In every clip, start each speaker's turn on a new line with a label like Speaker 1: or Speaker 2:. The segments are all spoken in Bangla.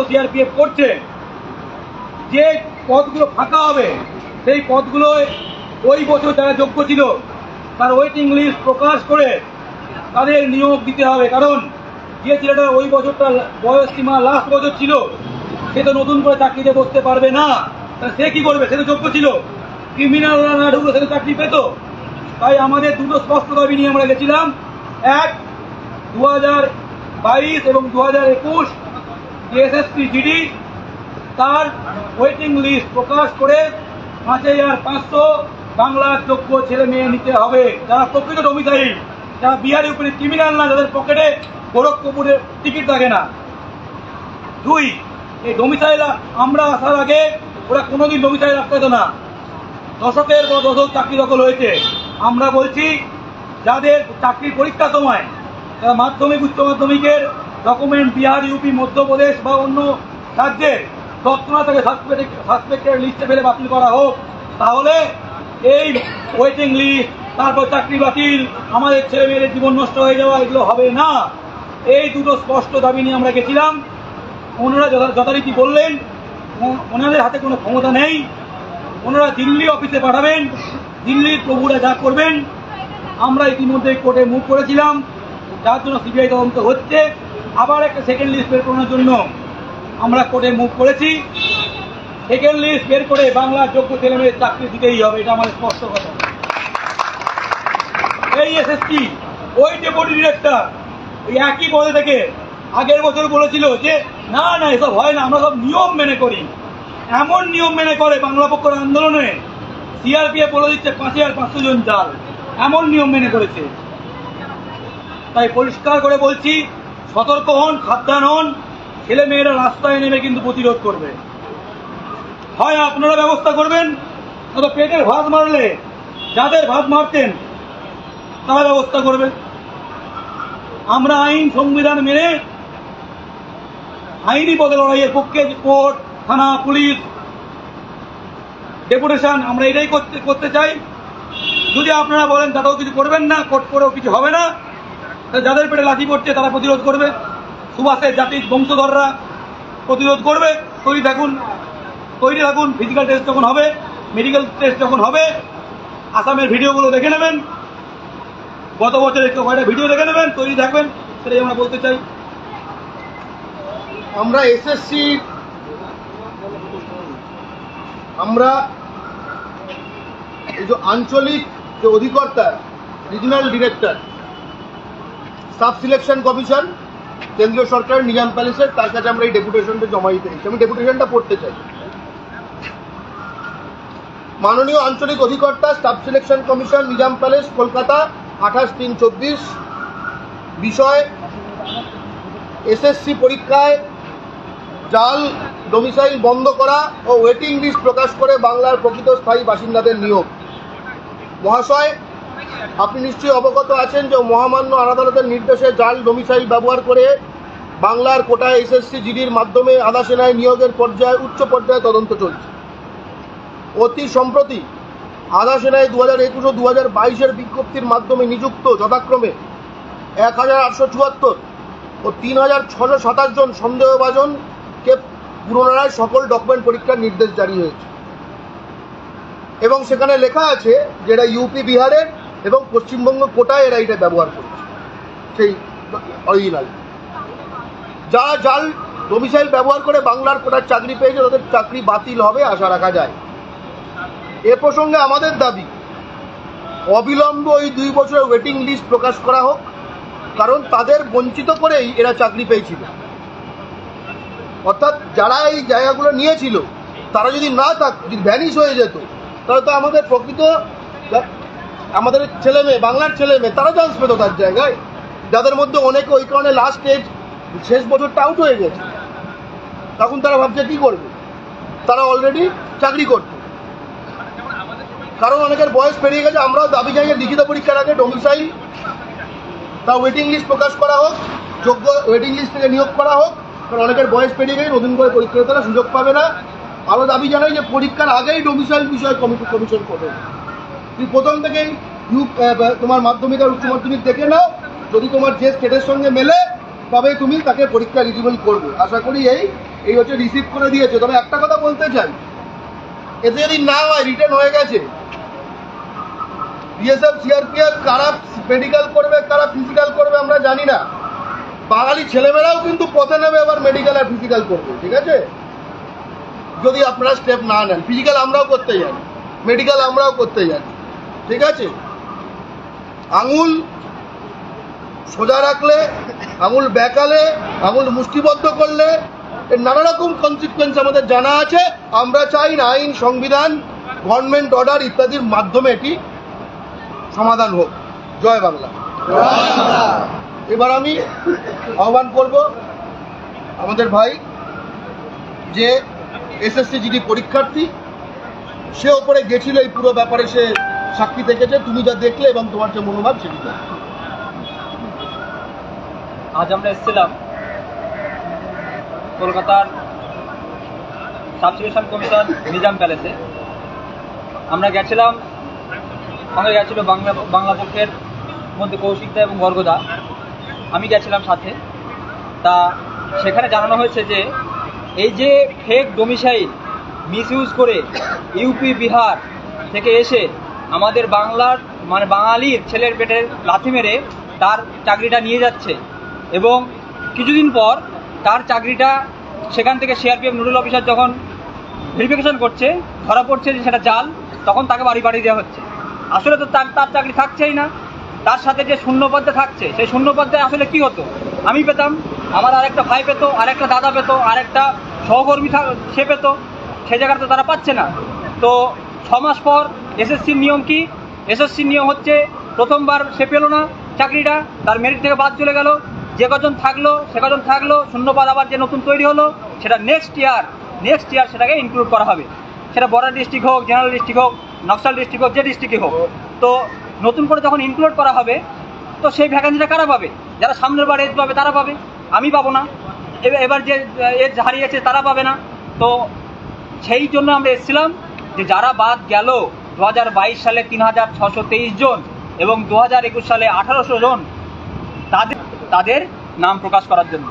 Speaker 1: সিআরপিএফ করছে, যে পদগুলো ফাঁকা হবে সেই পদগুলো ওই বছর যারা যোগ্য ছিল তার ওয়েটিং লিস্ট প্রকাশ করে তাদের নিয়োগ দিতে হবে। কারণ যে ছেলেটা ওই বছরটা বয়স সীমা লাস্ট বছর ছিল সে তো নতুন করে চাকরিতে বসতে পারবে না, সে কি করবে? সে তো যোগ্য ছিল, ক্রিমিনালরা না ঢুকলে সে তো চাকরি পেত। তাই আমাদের দুটো স্পষ্ট দাবি নিয়ে আমরা গেছিলাম। এক, 2022 এবং 2021 এসএসসি জিডি তার ওয়েটিং লিস্ট প্রকাশ করে 5500 বাংলার যোগ্য ছেলে মেয়ে নিতে হবে, যারা প্রকৃত ডোমিসাইল, যারা বিহারি উপরে ক্রিমিনাল না, যাদের পকেটে গোরখপুরের টিকিট থাকে না। 2, এই ডোমিসাইল আমরা আসার আগে ওরা কোনোদিন ডোমিসাইল রাখতে না, দশকের পর দশক চাকরি দখল হয়েছে। আমরা বলছি যাদের চাকরির পরীক্ষার সময় যারা মাধ্যমিক উচ্চ মাধ্যমিকের ডকুমেন্ট বিহার, ইউপি, মধ্যপ্রদেশ বা অন্য রাজ্যের তৎক্ষণাৎ তাকে সাসপেক্টেড লিস্টে ফেলে বাতিল করা হোক, তাহলে এই ওয়েটিং লিস্ট, তারপর চাকরি বাতিল, আমাদের ছেলে মেয়েদের জীবন নষ্ট হয়ে যাওয়া, এগুলো হবে না। এই দুটো স্পষ্ট দাবি নিয়ে আমরা গেছিলাম। ওনারা যথারীতি বললেন ওনাদের হাতে কোনো ক্ষমতা নেই, ওনারা দিল্লি অফিসে পাঠাবেন, দিল্লির প্রভুরা যা করবেন। আমরা ইতিমধ্যে কোর্টে মুভ করেছিলাম, যার জন্য সিবিআই তদন্ত হচ্ছে। আবার একটা সেকেন্ড লিস্ট বের করানোর জন্য আমরা কোর্টে মুভ করেছি। সেকেন্ড লিস্ট বের করে বাংলার যোগ্য ছেলে মেয়েদের চাকরি দিতেই হবে, এটা আমাদের স্পষ্ট কথা। এই এসএসসি ওই ডেপুটি ডিরেক্টর ওই একই পদে থেকে আগের বছর বলেছিল যে না না এসব হয় না, আমরা সব নিয়ম মেনে করি। এমন নিয়ম মেনে করে বাংলা পক্ষের আন্দোলনে সিআরপিএফ বলে দিচ্ছে 5500 জন জাল, এমন নিয়ম মেনে করেছে। তাই পরিষ্কার করে বলছি, সতর্ক হন, সাবধান হন। ছেলে মেয়েরা রাস্তায় নেমে কিন্তু প্রতিরোধ করবে। হয় আপনারা ব্যবস্থা করবেন, নয়তো পেটের ভাত মারলে যাদের ভাত মারতেন তারা ব্যবস্থা করবেন। আমরা আইন সংবিধান মেনে আইনি পথে লড়াইয়ের পক্ষে কোর্ট, থানা, পুলিশ, ডেপুটেশন আমরা এটাই করতে চাই। যদি আপনারা বলেন তারাও কিছু করবেন না, কোর্ট করেও কিছু হবে না, যাদের পেটে লাঠি পড়ছে তারা প্রতিরোধ করবে, সুভাষের জাতির বংশধররা প্রতিরোধ করবে। তৈরি থাকুন। ফিজিক্যাল টেস্ট যখন হবে, মেডিকেল টেস্ট যখন হবে, আসামের ভিডিওগুলো দেখে নেবেন, গত বছরের কয়েকটা ভিডিও দেখে নেবেন, তৈরি থাকবেন, সেটাই আমরা বলতে চাই।
Speaker 2: আমরা এসএসসি আমরা এই যে আঞ্চলিক যে অধিকর্তা, regional director, sub selection commission, কেন্দ্রীয় সরকারের নিজাম প্যালেসের, তার কাছে আমরা এই ডেপুটেশনটা জমা দিতে চাই। আমি ডেপুটেশনটা পড়তে চাই। মাননীয় আঞ্চলিক অধিকর্তা, sub selection commission, Nizam palace, Kolkata, 28/3/24। বিষয়: এসএসসি পরীক্ষায় জাল ডোমিসাইল বন্ধ করা ও ওয়েটিং লিস্ট প্রকাশ করে বাংলার প্রকৃত স্থায়ী বাসিন্দাদের নিয়োগ। মহাশয়, আপনি নিশ্চয়ই অবগত আছেন যে মহামান্য আদালতের নির্দেশে জাল ডোমিসাইল ব্যবহার করে বাংলার কোটায় এসএসসি জিডির মাধ্যমে আধা সেনায় নিয়োগের পর্যায়ে উচ্চ পর্যায়ে তদন্ত চলছে। অতি সম্প্রতি আধা সেনায় 2021 ও 2022-এর বিজ্ঞপ্তির মাধ্যমে নিযুক্ত যথাক্রমে 1874 ও 3627 জন সন্দেহভাজনকে পুনরায় সকল ডকুমেন্ট পরীক্ষার নির্দেশ জারি হয়েছে এবং সেখানে লেখা আছে যে এটা ইউপি, বিহারের এবং পশ্চিমবঙ্গ কোটায় এরা এটা ব্যবহার করছে। সেই অরিজিনাল যারা জাল ডোমিসাইল ব্যবহার করে বাংলার কোটার চাকরি পেয়েছে তাদের চাকরি বাতিল হবে আশা রাখা যায়। এ প্রসঙ্গে আমাদের দাবি, অবিলম্বে ওই 2 বছরের ওয়েটিং লিস্ট প্রকাশ করা হোক, কারণ তাদের বঞ্চিত করেই এরা চাকরি পেয়েছিল। অর্থাৎ যারা এই জায়গাগুলো নিয়েছিল তারা যদি না যদি ভ্যানিশ হয়ে যেত, তাহলে তো আমাদের প্রকৃত আমাদের ছেলে মেয়ে, বাংলার ছেলে মেয়ে, তারা চান্স পেত তার জায়গায়, যাদের মধ্যে অনেকে ওই কারণে লাস্ট স্টেজ শেষ বছরটা আউট হয়ে গেছে। তখন তারা ভাবছে কি করবে, তারা অলরেডি চাকরি করত, কারণ অনেকের বয়স পেরিয়ে গেছে। আমরাও দাবি জানিয়ে লিখিত পরীক্ষার আগে ডোমিসাইল তা ওয়েটিং লিস্ট প্রকাশ করা হোক, যোগ্য ওয়েটিং লিস্ট থেকে নিয়োগ করা হোক, কারণ অনেকের বয়স পেরিয়ে গেছে, নতুন করে পরীক্ষা তারা সুযোগ পাবে না। আমরা দাবি জানাই যে পরীক্ষার আগেই ডোমিসাইল বিষয়ে কমিশন করবে। তুমি প্রথম থেকেই তোমার মাধ্যমিক আর উচ্চ মাধ্যমিক দেখে নাও, যদি তোমার যে স্টেটের সঙ্গে মেলে তবে তুমি তাকে পরীক্ষা এলিজিবল করবে। আশা করি এই এই হচ্ছে রিসিভ করে দিয়েছে। তবে একটা কথা বলতে চাই, এতে যদি না হয় রিটার্ন হয়ে গেছে, বিএসএফ সিআরপিএফ কারা মেডিকেল করবে কারা ফিজিক্যাল করবে আমরা জানি না। বাঙালি ছেলেমেয়েরাও কিন্তু পথে নেবে এবার মেডিকেল আর ফিজিক্যাল করবে, ঠিক আছে, যদি আপনারা স্টেপ না নেন। ফিজিক্যাল আমরাও করতে জানি, মেডিকেল আমরাও করতে জানি, ঠিক আছে। আঙুল সোজা রাখলে, আঙুল বেঁকালে, আঙুল মুষ্টিবদ্ধ করলে এর নানা রকম কনসিকুয়েন্স আমাদের জানা আছে। আমরা চাই না আইন, সংবিধান, গভর্নমেন্ট অর্ডার ইত্যাদির মাধ্যমে এটি সমাধান হোক। জয় বাংলা। এবার আমি আহ্বান করব আমাদের ভাই যে এসএসসি জিডি পরীক্ষার্থী, সে ওপরে গেছিল এই পুরো ব্যাপারে, সে সাক্ষী থেকেছে। তুমি যা দেখলে এবং তোমার যে মনোভাব সেটি।
Speaker 3: আজ আমরা এসেছিলাম কলকাতার সাবসিডিউশন কমিশন নিজাম প্যালেসে। আমরা গেছিলাম, সঙ্গে গেছিল বাংলা পক্ষের মধ্যে কৌশিকদা এবং গর্গদা, আমি গেছিলাম সাথে। তা সেখানে জানানো হয়েছে যে এই যে ফেক ডোমিসাইল মিসইউজ করে ইউপি বিহার থেকে এসে আমাদের বাংলার মানে বাঙালির ছেলের পেটে লাথি মেরে তার চাকরিটা নিয়ে যাচ্ছে, এবং কিছুদিন পর তার চাকরিটা সেখান থেকে সিআরপিএফ নোডাল অফিসার যখন ভেরিফিকেশন করছে ধরা পড়ছে যে সেটা জাল, তখন তাকে বাড়ি পাঠিয়ে দেওয়া হচ্ছে। আসলে তো তার চাকরি থাকছেই না, তার সাথে যে শূন্যপদে থাকছে সেই শূন্যপদে আসলে কি হতো, আমি পেতাম, আমার আরেকটা ভাই পেত, আরেকটা দাদা পেত, আরেকটা সহকর্মী সে পেত, সে জায়গাটা তো তারা পাচ্ছে না। তো 6 মাস পর এসএসসির নিয়ম কি? এসএসসির নিয়ম হচ্ছে প্রথমবার সে পেল না চাকরিটা, তার মেরিট থেকে বাদ চলে গেল, যে কজন থাকলো সে কজন থাকলো, শূন্যপদ আবার যে নতুন তৈরি হলো সেটা নেক্সট ইয়ার সেটাকে ইনক্লুড করা হবে। সেটা বর্ডার ডিস্ট্রিক্ট হোক, জেনারেল ডিস্ট্রিক্ট হোক, নকশাল ডিস্ট্রিক্ট হোক, যে ডিস্ট্রিক্টই হোক। তো নতুন করে যখন ইনক্লুড করা হবে তো সেই ভ্যাকেন্সিটা কারা পাবে? যারা সামনের বার এজ পাবে তারা পাবে, আমি পাবো না। এবার যে এজ হারিয়েছে তারা পাবে না। তো সেই জন্য আমরা এসেছিলাম যে যারা বাদ গেল 2022 সালে 3623 জন এবং 2021 সালে 1800 জন, তাদের নাম প্রকাশ করার জন্য।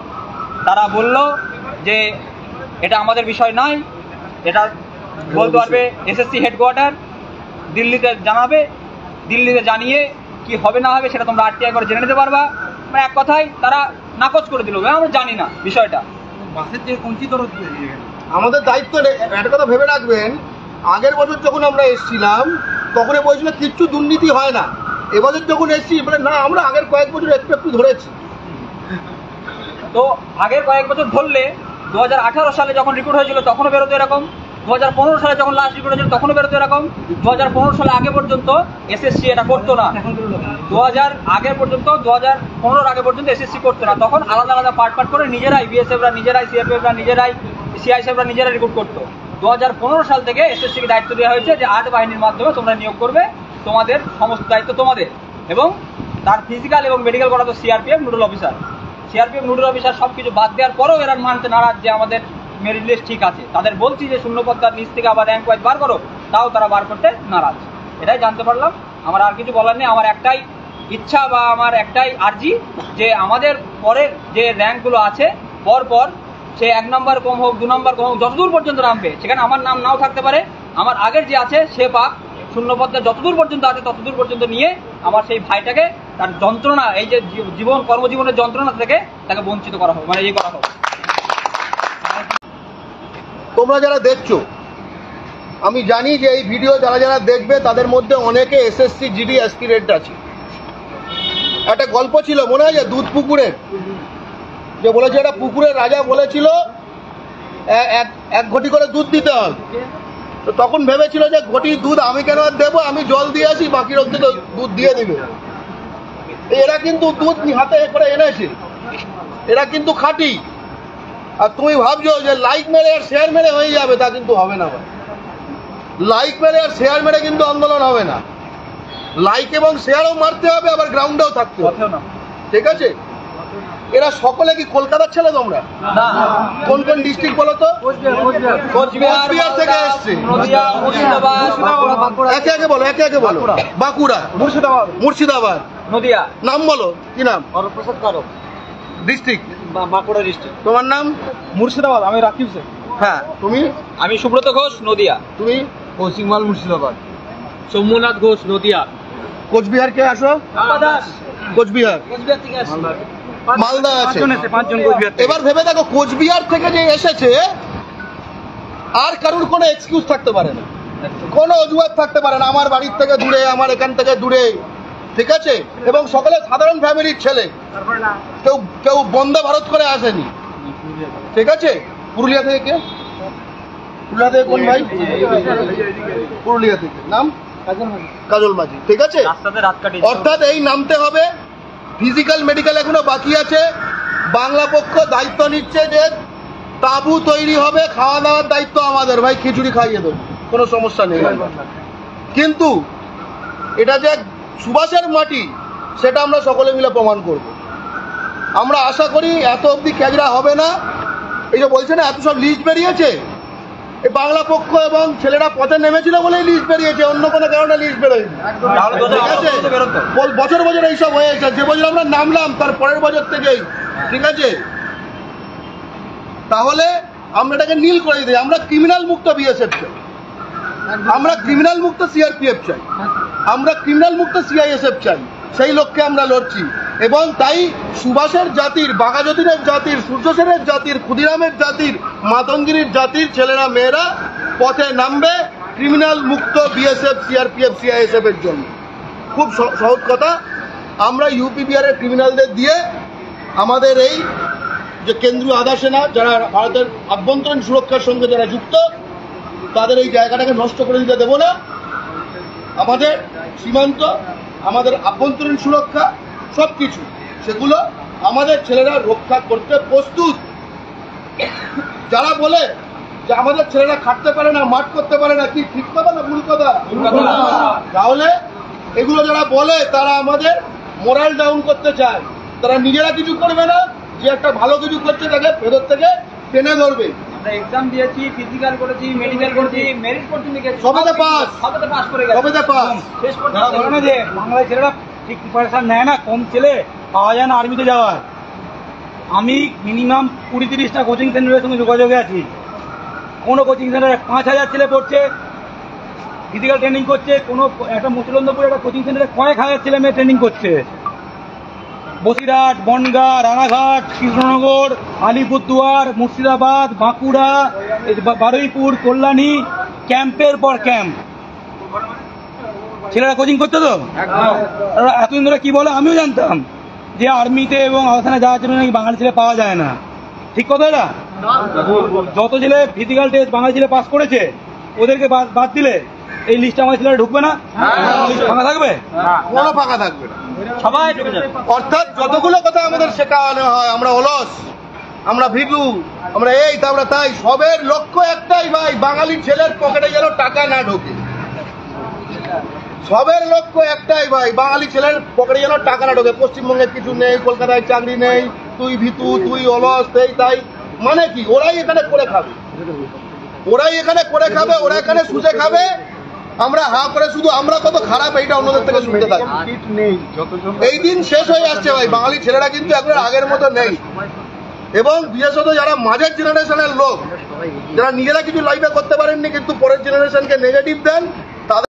Speaker 3: তারা বলল যে এটা আমাদের বিষয় নয়, এটা বলতে পারবে এসএসসি হেডকোয়ার্টার, দিল্লিতে জানাবে, দিল্লিতে জানিয়ে কি হবে না হবে সেটা তোমরা আরটিআই করে জেনে নিতে পারবা। মানে এক কথায় তারা নাকচ করে দিল, আমরা জানি না বিষয়টা।
Speaker 2: আমাদের দায়িত্ব একটা কথা ভেবে রাখবেন, আগের বছর যখন আমরা এসেছিলাম তখন বলছিল কিচ্ছু দুর্নীতি হয় না। এবছর যখন এসেছি বলে না, আমরা আগের কয়েক বছর একটু ধরেছি।
Speaker 3: তো আগের কয়েক বছর ধরলে 2018 সালে যখন রিক্রুট হয়েছিল তখনও বেরোতো এরকম, 2015 সালে যখন লাস্ট রিক্রুট হয়েছিল তখনও বেরোতো এরকম। 2015 সালে আগে পর্যন্ত এসএসসি এটা করতো না, 2015 আগে পর্যন্ত এসএসসি করতো না। তখন আলাদা আলাদা পার্ট করে নিজেরাই বিএসএফরা নিজেরাই, সিআরপিএফরা নিজেরাই, সিআইএসএফরা নিজেরাই রিক্রুট করতো। 2015 সাল থেকে এসএসসিকে দায়িত্ব দেওয়া হয়েছে যে 8 বাহিনীর মাধ্যমে তোমরা নিয়োগ করবে, তোমাদের সমস্ত দায়িত্ব তোমাদের, এবং তার ফিজিক্যাল এবং মেডিকেল করা তো CRPF nodal officer. CRPF nodal officer সব কিছু বাদ দেওয়ার পরেও এরা মানতে নারাজ যে আমাদের মেরিট লিস্ট ঠিক আছে। তাদের বলছি যে শূন্যপদটার নিচ থেকে আবার র্যাঙ্ক ওয়াইজ বার করো, তাও তারা বার করতে নারাজ। এটাই জানতে পারলাম। আমার আর কিছু বলার নেই। আমার একটাই ইচ্ছা বা আমার একটাই আর্জি যে আমাদের পরের যে র্যাঙ্কগুলো আছে পর সে 1 নম্বর কম হোক, 2 নম্বর কম হোক, যতদূর পর্যন্ত নামবে, সেখানে আমার নাম নাও থাকতে পারে, আমার আগের যে আছে সে পাক। শূন্যপদটা যতদূর পর্যন্ত আছে ততদূর পর্যন্ত নিয়ে আমার সেই ভাইটাকে তার যন্ত্রণা, এই যে কর্মজীবনের যন্ত্রণা থেকে তাকে বঞ্চিত করা হোক, মানে ইয়ে করা হোক।
Speaker 2: তোমরা যারা দেখছো, আমি জানি যে এই ভিডিও যারা দেখবে তাদের মধ্যে অনেকে এসএসসি জিডি অ্যাসপিরেন্ট আছে। একটা গল্প ছিল মনে হয়, দুধ পুকুরের, যে বলেছে একটা পুকুরের রাজা বলেছিল এক ঘটি করে দুধ দিতে হবে। তো তখন ভেবেছিল যে ঘটি দুধ আমি কেন আর দেবো, আমি জল দিয়ে আসি, বাকি রক্ত দুধ দিয়ে দিবে। এরা কিন্তু দুধ হাতে করে এনেছে, এরা কিন্তু খাঁটি। আর তুমি ভাবছো যে লাইক মেরে আর শেয়ার মেরে হয়ে যাবে, তা কিন্তু হবে না। লাইক মেরে আর শেয়ার মেরে কিন্তু আন্দোলন হবে না। লাইক এবং শেয়ারও মারতে হবে, আবার গ্রাউন্ডেও থাকতে হবে, ঠিক আছে? এরা সকলে কি কলকাতার ছেলে? তোমরা কোন কোন ডিস্ট্রিক্ট বলো তো? কোচবিহার থেকে এসছে। একে একে বলো। বাঁকুড়া, মুর্শিদাবাদ, নদিয়া। নাম বলো, কি নাম? District
Speaker 3: Bankura district.
Speaker 2: তোমার নাম?
Speaker 1: মুর্শিদাবাদ। আমি রাকিব স্যার।
Speaker 2: হ্যাঁ, তুমি?
Speaker 3: আমি সুব্রত ঘোষ, নদিয়া।
Speaker 2: তুমি?
Speaker 1: কৌশিক মাল, মুর্শিদাবাদ।
Speaker 3: সৌম্যনাথ ঘোষ, নদিয়া।
Speaker 2: কোচবিহার কে আসো? কোচবিহার, মালদা আছে।
Speaker 1: 5 জন কোচবিহার।
Speaker 2: এবার ভেবে দেখো, কোচবিহার থেকে যে এসেছে আর কারোর কোনো এক্সকিউজ থাকতে পারে না, কোনো অজুহাত থাকতে পারে না। আমার বাড়ির থেকে দূরে, আমার এখান থেকে দূরে, ঠিক আছে? এবং সকলে সাধারণ ফ্যামিলির ছেলে, কেউ কেউ বন্দে ভারত করে আসেনি, ঠিক আছে? পুরুলিয়া থেকে কে? পুরুলিয়া থেকে কোন ভাই? পুরুলিয়া থেকে। নাম? কাজল মাঝি, ঠিক আছে?
Speaker 3: রাস্তাতে রাত কাটিয়েছি।
Speaker 2: অর্থাৎ এই নামতে হবে। ফিজিক্যাল মেডিকেল এখনো বাকি আছে। বাংলা পক্ষ দায়িত্ব নিচ্ছে যে তাঁবু তৈরি হবে, খাওয়া দাওয়ার দায়িত্ব আমাদের। ভাই খিচুড়ি খাইয়ে দেবো, কোনো সমস্যা নেই। কিন্তু এটা যে সুভাষের মাটি, সেটা আমরা সকলে মিলে প্রমাণ করব। আমরা আশা করি এত অবধি ক্যাজরা হবে না। এই যে বলছে না এত সব লিস্ট বেরিয়েছে, এই বাংলা পক্ষ এবং ছেলেরা পথে নেমেছিল বলেই লিস্ট বেরিয়েছে, অন্য কোনো কারণে লিস্ট বেরোয়নি, ঠিক আছে? বছর বছর এইসব হয়েছে। যে বছর আমরা নামলাম তার পরের বছর থেকেই, ঠিক আছে? তাহলে আমরা এটাকে নীল করে দিই। আমরা ক্রিমিনাল মুক্ত বিএসএফ চাই, আমরা ক্রিমিনাল মুক্ত সিআরপিএফ চাই, আমরা ক্রিমিনাল মুক্ত সিআইএসএফ চাই। সেই লক্ষ্যে আমরা লড়ছি। এবং তাই সুভাষের জাতির, বাঘাযতীনের জাতির, সূর্য সেনের জাতির, ক্ষুদিরামের জাতির, মাতঙ্গিনীর জাতির ছেলেরা মেয়েরা পথে নামবে ক্রিমিনাল মুক্ত বিএসএফ, সিআরপিএফ, সিআইএসএফ এর জন্য। খুব সহজ কথা। আমরা ইউপি বিহারের ক্রিমিনালদের দিয়ে আমাদের এই যে কেন্দ্রীয় আধা সেনা, যারা ভারতের আভ্যন্তরীণ সুরক্ষার সঙ্গে যারা যুক্ত, তাদের এই জায়গাটাকে নষ্ট করে দিতে দেব না। আমাদের সীমান্ত, আমাদের আভ্যন্তরীণ সুরক্ষা, সব কিছু সেগুলো আমাদের ছেলেরা রক্ষা করতে প্রস্তুত। যারা বলে যে আমাদের ছেলেরা খাটতে পারে না, মাঠ করতে পারে না, কি ঠিক কথা না ভুল কথা? তাহলে এগুলো যারা বলে তারা আমাদের মোরাল ডাউন করতে চায়। তারা নিজেরা কিছু করবে না, যে একটা ভালো কিছু করছে তাকে ভেতর থেকে টেনে ধরবে।
Speaker 3: আমরা এক্সাম দিয়েছি, ফিজিক্যাল করেছি, মেডিকেল করেছি, মেরিট পর্যন্ত গেছি,
Speaker 2: সবেতে পাস,
Speaker 3: সবেতে পাস করে গেছি,
Speaker 2: সবেতে পাস।
Speaker 3: শেষ
Speaker 1: যারা বলে না
Speaker 3: পর্যন্ত
Speaker 1: যে বাংলায় ছেলেরা ঠিক প্রিপারেশন নেয় না, কম ছেলে পাওয়া যায় না আর্মিতে যাওয়ার। আমি মিনিমাম 20-30টা কোচিং সেন্টারের সঙ্গে যোগাযোগে আছি। কোনো কোচিং সেন্টারে 5000 ছেলে পড়ছে, ফিজিক্যাল ট্রেনিং করছে। কোনো একটা মুসলন্দপুরে একটা কোচিং সেন্টারে কয়েক হাজার ছেলে মেয়ে ট্রেনিং করছে। বসিরহাট, বনগাঁ, রানাঘাট, কৃষ্ণনগর, আলিপুরদুয়ার, মুর্শিদাবাদ, বাঁকুড়া, বারুইপুর, কল্যাণী, ক্যাম্পের পর ক্যাম্প ছেলেরা কোচিং করতে। তো এতদিন ধরে কি বলে আমিও জানতাম যে আর্মিতে এবং আসানে যাওয়ার জন্য নাকি বাঙালি ছেলে পাওয়া যায় না। ঠিক কথা এটা? যত ছেলে ফিজিক্যাল টেস্ট বাঙালি ছেলে পাস করেছে, ওদেরকে বাদ দিলে এই লিস্টে আমার ছেলেরা ঢুকবে না, ফাঁকা থাকবে,
Speaker 2: কোনো ফাঁকা থাকবে না,
Speaker 3: সবাই ঢুকে যাবে।
Speaker 2: অর্থাৎ যতগুলো কথা আমাদের শেখানো হয়, আমরা অলস, আমরা ভীতু, আমরা এই তা, আমরা তাই, সবের লক্ষ্য একটাই ভাই, বাঙালি ছেলের পকেটে যেন টাকা না ঢোকে। সবের লক্ষ্য একটাই ভাই, বাঙালি ছেলের পকেটে যেন টাকা না ঢোকে। পশ্চিমবঙ্গে কিছু নেই, কলকাতায় চাকরি নেই, তুই ভীতু, তুই অলস, এই তাই। মানে কি? ওরাই এখানে করে খাবে, ওরাই এখানে করে খাবে, ওরা এখানে সুজে খাবে। আমরা হা করে শুধু আমরা কত খারাপ এইটা অন্যদের থেকে শুনতে থাকি। এই দিন শেষ হয়ে আসছে ভাই, বাঙালি ছেলেরা কিন্তু এখন আগের মতো নেই। এবং বিশেষত যারা মাঝের জেনারেশনের লোক, যারা নিজেরা কিছু লাইফে করতে পারেননি কিন্তু পরের জেনারেশনকে নেগেটিভ দেন,